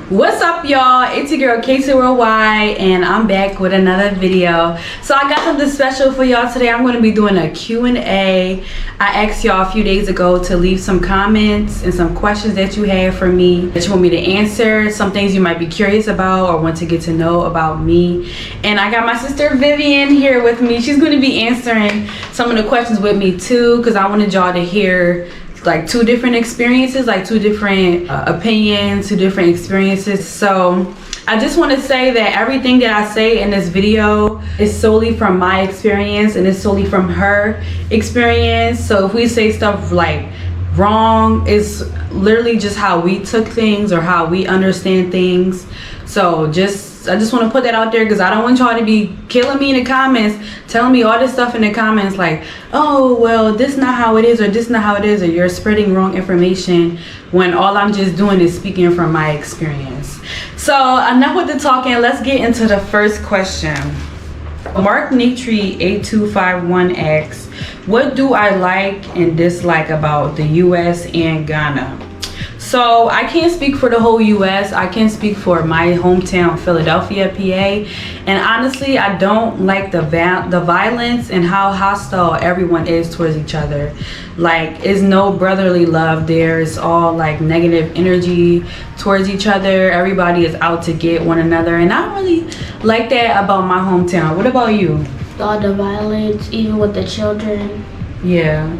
What's up, y'all? It's your girl KCWorldwide, and I'm back with another video. So I got something special for y'all today. I'm going to be doing a Q&A. I asked y'all a few days ago to leave some comments and some questions that you have for me that you want me to answer, some things you might be curious about or want to get to know about me. And I got my sister Vivian here with me. She's going to be answering some of the questions with me too, because I wanted y'all to hear like two different experiences, like two different opinions, two different experiences. So I just want to say that everything that I say in this video is solely from my experience and it's solely from her experience. So if we say stuff like wrong, it's literally just how we took things or how we understand things. So I just want to put that out there because I don't want y'all to be killing me in the comments, telling me all this stuff in the comments like, oh, well, this not how it is, or this not how it is, or you're spreading wrong information, when all I'm just doing is speaking from my experience. So enough with the talking. Let's get into the first question. Mark Natry 8251 asks, what do I like and dislike about the US and Ghana? So I can't speak for the whole US. I can speak for my hometown, Philadelphia, PA. And honestly, I don't like the violence and how hostile everyone is towards each other. Like, it's no brotherly love there. It's all like negative energy towards each other. Everybody is out to get one another. And I don't really like that about my hometown. What about you? All the violence, even with the children. Yeah.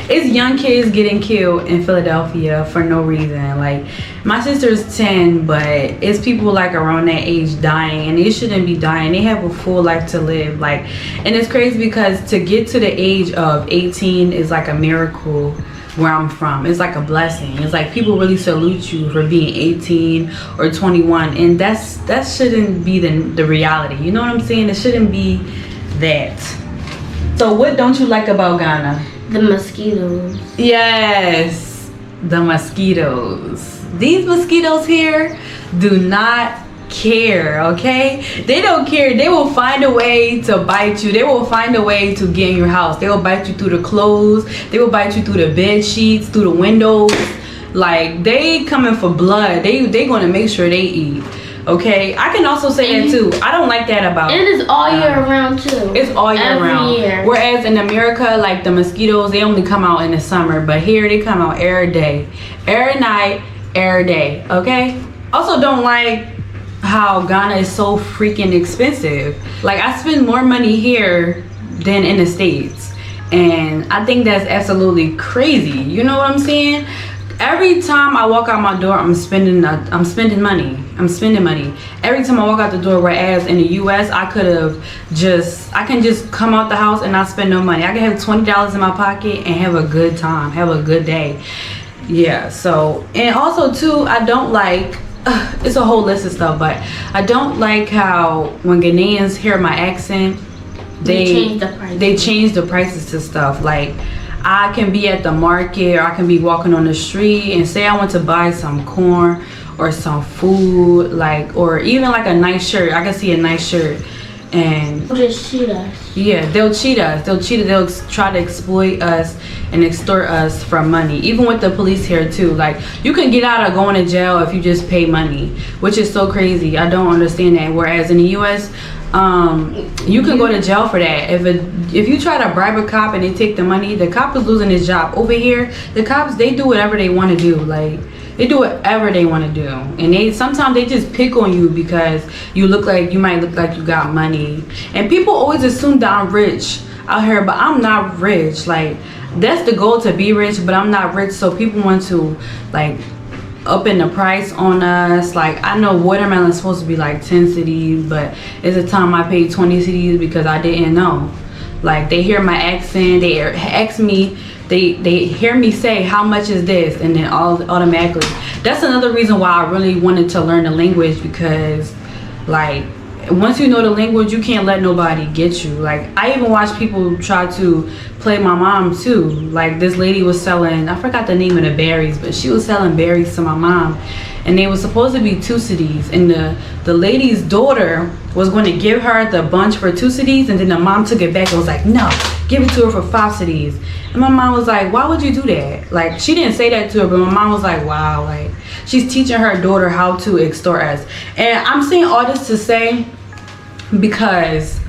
It's young kids getting killed in Philadelphia for no reason. Like, my sister's 10, but it's people like around that age dying, and they shouldn't be dying. They have a full life to live. Like, and it's crazy because to get to the age of 18 is like a miracle where I'm from. It's like a blessing. It's like people really salute you for being 18 or 21, and that shouldn't be the reality. You know what I'm saying? It shouldn't be that. So what don't you like about Ghana? The mosquitoes. Yes, the mosquitoes. These mosquitoes here do not care, okay? They don't care. They will find a way to bite you. They will find a way to get in your house. They will bite you through the clothes. They will bite you through the bed sheets, through the windows. Like, they coming for blood. They gonna make sure they eat. Okay, I can also say that too. I don't like that about it. It is all year round too. It's all year round. Year. Whereas in America, like the mosquitoes, they only come out in the summer. But here they come out every day, every night, every day. Okay. Also, don't like how Ghana is so freaking expensive. Like, I spend more money here than in the States, and I think that's absolutely crazy. You know what I'm saying? Every time I walk out my door, I'm spending money. Every time I walk out the door, whereas in the US, I can just come out the house and not spend no money. I can have $20 in my pocket and have a good time, have a good day. Yeah, so, and also too, I don't like, it's a whole list of stuff, but I don't like how when Ghanaians hear my accent, they change the prices to stuff. Like, I can be at the market, or I can be walking on the street and say I want to buy some corn or some food, like, or even like a nice shirt. I can see a nice shirt and they'll just cheat us. Yeah, they'll cheat us. They'll try to exploit us and extort us for money. Even with the police here too. Like, you can get out of going to jail if you just pay money, which is so crazy. I don't understand that. Whereas in the US, you can go to jail for that. If you try to bribe a cop and they take the money, the cop is losing his job. Over here, the cops, they do whatever they want to do. Like, they do whatever they want to do, and sometimes they just pick on you because you might look like you got money. And people always assume that I'm rich out here, but I'm not rich. Like, that's the goal, to be rich, but I'm not rich. So people want to like up in the price on us. Like, I know watermelon is supposed to be like 10 cedis, but it's a time I paid 20 cedis because I didn't know. Like, they hear my accent, they ask me, they hear me say, how much is this? And then automatically, that's another reason why I really wanted to learn the language, because like, once you know the language, you can't let nobody get you. Like, I even watch people try to play my mom too. Like, this lady was selling, I forgot the name of the berries, but she was selling berries to my mom, and they were supposed to be 2 cedis, and the lady's daughter was going to give her the bunch for 2 cedis, and then the mom took it back and was like, no, give it to her for 5 cedis. And my mom was like, why would you do that? Like, she didn't say that to her, but my mom was like, wow, like, she's teaching her daughter how to extort us. And I'm saying all this to say, because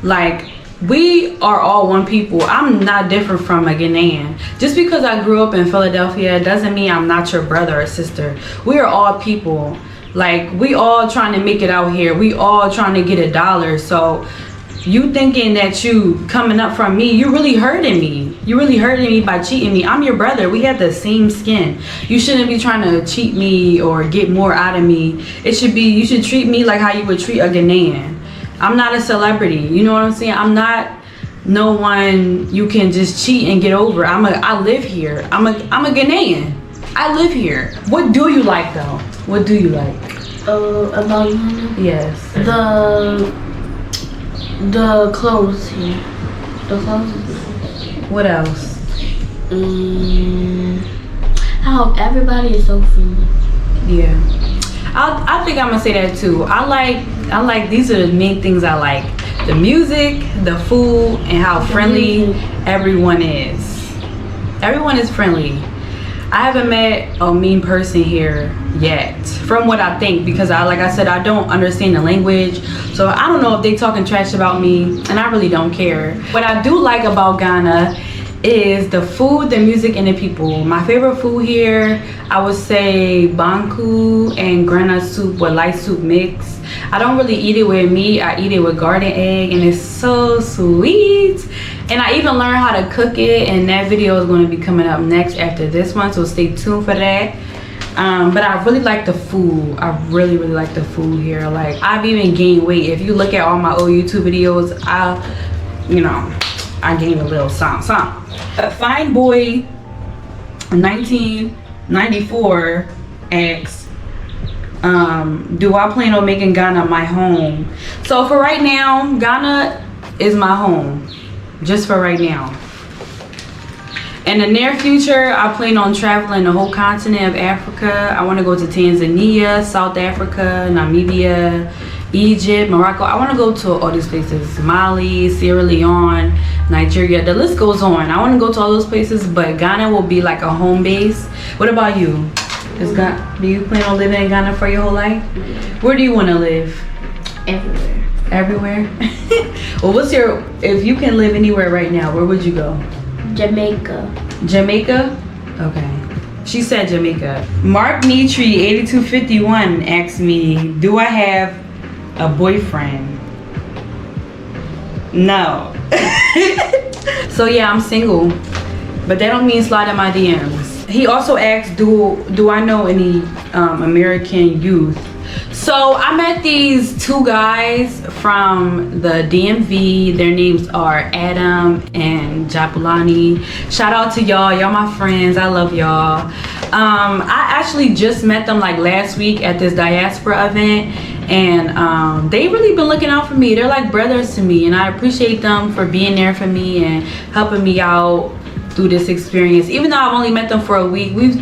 like, we are all one people. I'm not different from a Ghanaian. Just because I grew up in Philadelphia doesn't mean I'm not your brother or sister. We are all people. Like, we all trying to make it out here. We all trying to get $1. So you thinking that you coming up from me, you really hurting me. You really hurting me by cheating me. I'm your brother. We have the same skin. You shouldn't be trying to cheat me or get more out of me. It should be, you should treat me like how you would treat a Ghanaian. I'm not a celebrity, you know what I'm saying? I'm not no one you can just cheat and get over. I live here. I'm a Ghanaian. I live here. What do you like though? What do you like? About Ghana? Yes. The clothes here. The clothes. What else? How everybody is so friendly. Yeah. I think I'm gonna say that too. I like these are the main things I like. The music, the food, and how friendly everyone is. Everyone is friendly. I haven't met a mean person here yet, from what I think, because like I said, I don't understand the language, so I don't know if they talking trash about me, and I really don't care. What I do like about Ghana is the food, the music, and the people. My favorite food here, I would say banku and granite soup with light soup mix. I don't really eat it with meat. I eat it with garden egg, and it's so sweet. And I even learned how to cook it, and that video is going to be coming up next after this one, so stay tuned for that. But I really like the food. I really like the food here. Like, I've even gained weight. If you look at all my old YouTube videos, I gained a little something. A fine boy 1994 asks, do I plan on making Ghana my home? So for right now, Ghana is my home, just for right now. In the near future, I plan on traveling the whole continent of Africa. I want to go to Tanzania, South Africa, Namibia, Egypt, Morocco. I want to go to all these places. Mali, Sierra Leone, Nigeria. The list goes on. I want to go to all those places, but Ghana will be like a home base. What about you? Do you plan on living in Ghana for your whole life? Where do you want to live? Everywhere. Everywhere? Well, if you can live anywhere right now, where would you go? Jamaica. Jamaica? Okay. She said Jamaica. Mark Mitri 8251 asked me, do I have a boyfriend? No. So yeah, I'm single, but that don't mean slide in my DMs. He also asked, do I know any American youth? So I met these 2 guys from the DMV. Their names are Adam and Jabulani. Shout out to y'all. Y'all my friends. I love y'all. I actually just met them like last week at this diaspora event, and they really been looking out for me. They're like brothers to me, and I appreciate them for being there for me and helping me out through this experience. Even though I've only met them for a week, we've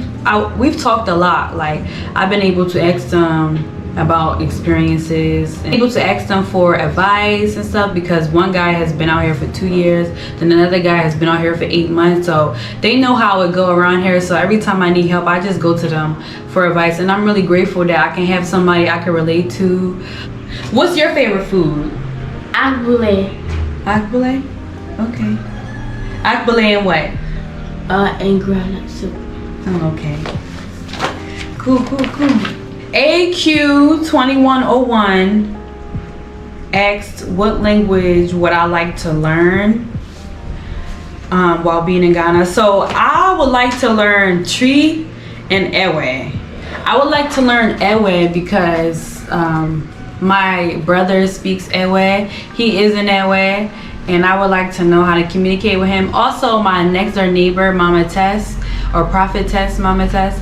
talked a lot. Like, I've been able to ask them about experiences and able to ask them for advice and stuff, because one guy has been out here for 2 years, then another guy has been out here for 8 months, so they know how it go around here. So every time I need help, I just go to them for advice, and I'm really grateful that I can have somebody I can relate to. What's your favorite food? Akbule. Akbule? Okay. Akbule and what? And granite soup. Oh, okay. Cool. AQ2101 asked what language would I like to learn while being in Ghana. So I would like to learn Tree and Ewe. I would like to learn Ewe because my brother speaks Ewe. He is in Ewe, and I would like to know how to communicate with him. Also, my next door neighbor, Mama Tess, or Prophet Tess, Mama Tess,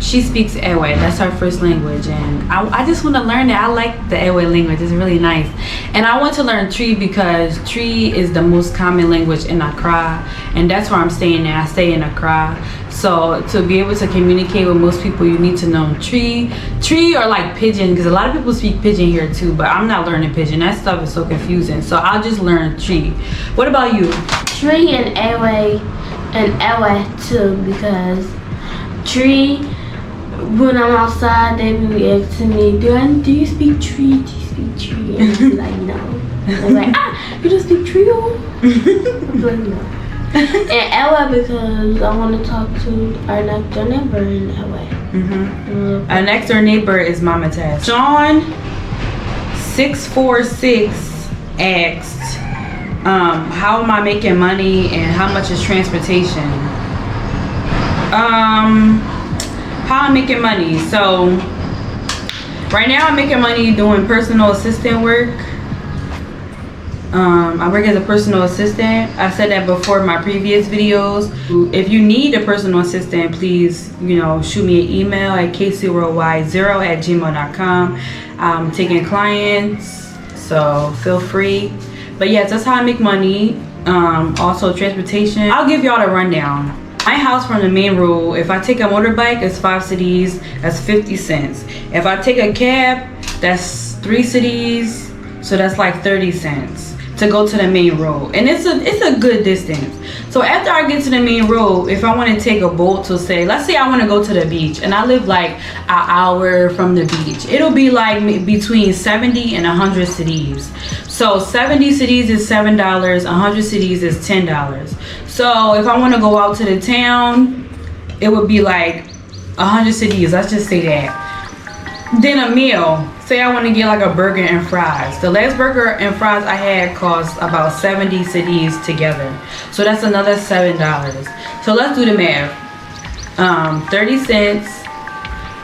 she speaks Ewe. That's her first language, and I just want to learn it. I like the Ewe language. It's really nice. And I want to learn Tree because Tree is the most common language in Accra, and that's where I'm staying at. I stay in Accra. So to be able to communicate with most people, you need to know Tree or like Pidgin, because a lot of people speak Pidgin here too, but I'm not learning Pidgin. That stuff is so confusing. So I'll just learn Tree. What about you? Tree and Ewe too, because Tree, when I'm outside, they be asking me, do you speak Tree? Do you speak Tree? And I'm like, no. They're like, you don't speak Tree? I'm like, no. And Ewe because I want to talk to our next door neighbor in Ewe. Our next door neighbor is Mama Tess. Sean 646 asked, how am I making money and how much is transportation? How I'm making money. So right now I'm making money doing personal assistant work. I work as a personal assistant. I said that before in my previous videos. If you need a personal assistant, please, shoot me an email at KCWorldwide0@gmail.com. I'm taking clients, so feel free. But yes, that's how I make money. Also transportation. I'll give y'all the rundown. My house from the main road, if I take a motorbike, it's 5 cities, that's 50 cents. If I take a cab, that's 3 cities, so that's like 30 cents to go to the main road. And it's a good distance. So after I get to the main road, if I want to take a boat to let's say I want to go to the beach and I live like an hour from the beach, it'll be like between 70 and 100 cities. So 70 cities is $7, 100 cities is $10. So if I want to go out to the town, it would be like 100 cities, let's just say that. Then a meal, say I want to get like a burger and fries. The last burger and fries I had cost about 70 cities together. So that's another $7. So let's do the math. 30 cents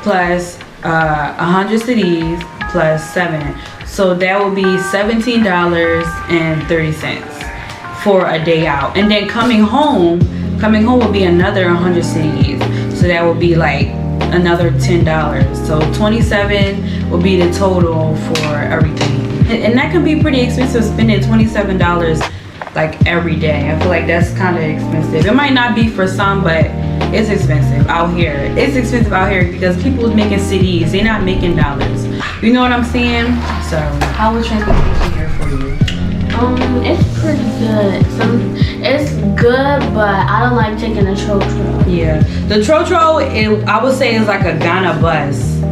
plus 100 cities plus 7. So that would be $17.30 for a day out. And then coming home would be another 100 cities. So that would be like another $10. So 27 will be the total for everything. And that can be pretty expensive, spending $27 like every day. I feel like that's kind of expensive. It might not be for some, but it's expensive out here. It's expensive out here because people are making cities. They're not making dollars. You know what I'm saying? So how was transportation here for you? It's pretty good. It's good, but I don't like taking a Trotro. Yeah, the Trotro, I would say is like a Ghana bus.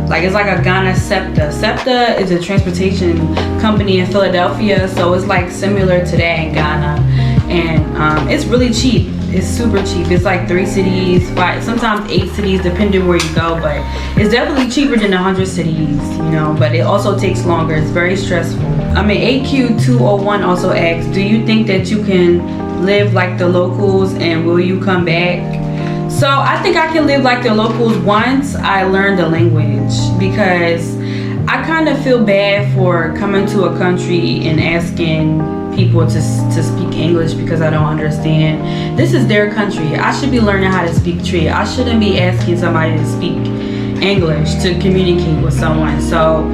Like it's like a Ghana SEPTA. SEPTA is a transportation company in Philadelphia, so it's like similar to that in Ghana. And it's really cheap. It's super cheap. It's like 3 cities, 5, sometimes 8 cities, depending where you go. But it's definitely cheaper than 100 cities, But it also takes longer. It's very stressful. AQ201 also asks, do you think that you can live like the locals and will you come back? So I think I can live like the locals once I learn the language, because I kind of feel bad for coming to a country and asking people to speak English because I don't understand. This is their country. I should be learning how to speak Tree. I shouldn't be asking somebody to speak English to communicate with someone. So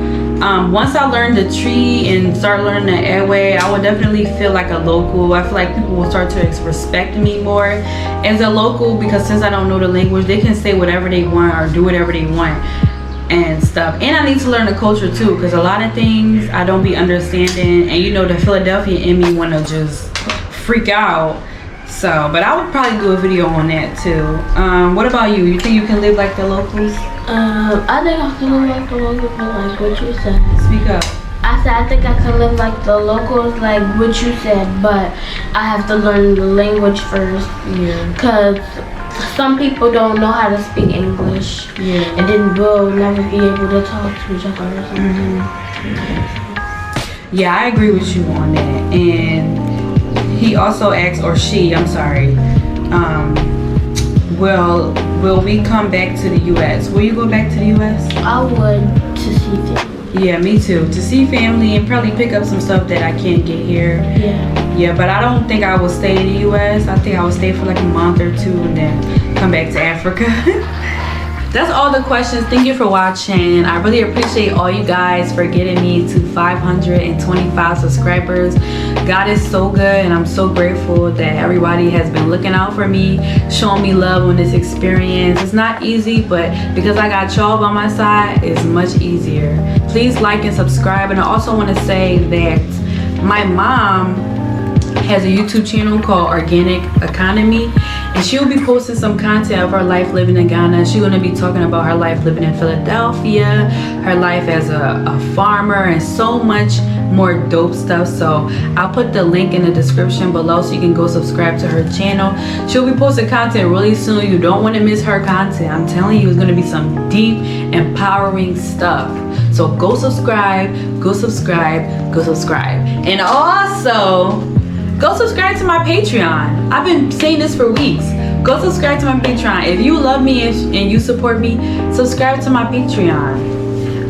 once I learn the Tree and start learning the Ewe, I will definitely feel like a local. I feel like people will start to respect me more as a local, because since I don't know the language, they can say whatever they want or do whatever they want and stuff. And I need to learn the culture too, because a lot of things I don't be understanding, and the Philadelphia in me want to just freak out. So, but I would probably do a video on that too. What about you? You think you can live like the locals? I think I can live like the locals, like what you said. Speak up. I said I think I can live like the locals, like what you said, but I have to learn the language first. Yeah. Cause some people don't know how to speak English. Yeah. And then will never be able to talk to each other or something. Yeah, I agree with you on that. And he also asked, or she, I'm sorry, will we come back to the U.S.? Will you go back to the U.S.? I would, to see family. Yeah, me too. To see family and probably pick up some stuff that I can't get here. Yeah. Yeah, but I don't think I will stay in the U.S. I think I will stay for like a month or two and then come back to Africa. that's all the questions. Thank you for watching. I really appreciate all you guys for getting me to 525 subscribers. God is so good, and I'm so grateful that everybody has been looking out for me, showing me love on this experience. It's not easy, but because I got y'all by my side, it's much easier. Please like and subscribe. And I also want to say that my mom has a YouTube channel called Organic Economy, and she'll be posting some content of her life living in Ghana. She's going to be talking about her life living in Philadelphia, her life as a farmer, and so much more dope stuff. So I'll put the link in the description below so you can go subscribe to her channel. She'll be posting content really soon. You don't want to miss her content. I'm telling you, it's going to be some deep, empowering stuff. So go subscribe, go subscribe, go subscribe. And also, go subscribe to my Patreon. I've been saying this for weeks. Go subscribe to my Patreon. If you love me and you support me, subscribe to my Patreon.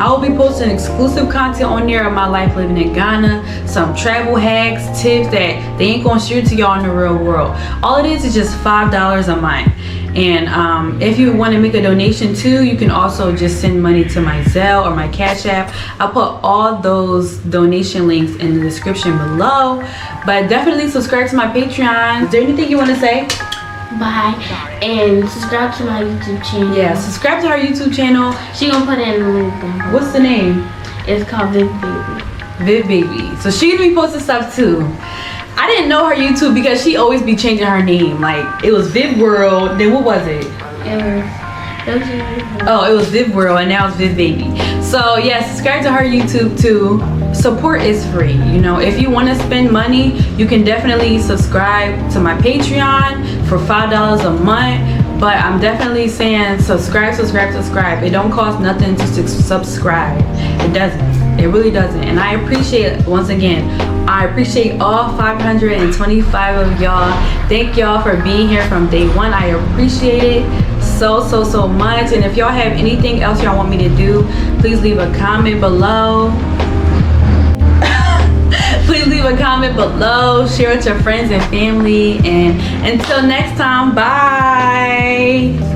I will be posting exclusive content on there of my life living in Ghana, some travel hacks, tips that they ain't gonna share to y'all in the real world. All it is just $5 a month. And if you want to make a donation too, you can also just send money to my Zelle or my Cash App. I'll put all those donation links in the description below. But definitely subscribe to my Patreon. Is there anything you want to say? Bye. And subscribe to my YouTube channel. Yeah, subscribe to her YouTube channel. She gonna put it in the link down below. What's the name? It's called Viv Baby. Viv Baby. So she gonna be posting stuff too. I didn't know her YouTube because she always be changing her name. Like, it was Viv World, then what was it? It was Viv World, and now it's Viv Baby. So yeah, subscribe to her YouTube too. Support is free. You know, if you want to spend money, you can definitely subscribe to my Patreon for $5 a month. But I'm definitely saying subscribe, subscribe, subscribe. It don't cost nothing to subscribe. It doesn't. It really doesn't. And I appreciate, once again, I appreciate all 525 of y'all. Thank y'all for being here from day one. I appreciate it so much. And if y'all have anything else y'all want me to do, please leave a comment below. Please leave a comment below. Share with your friends and family. And until next time, bye.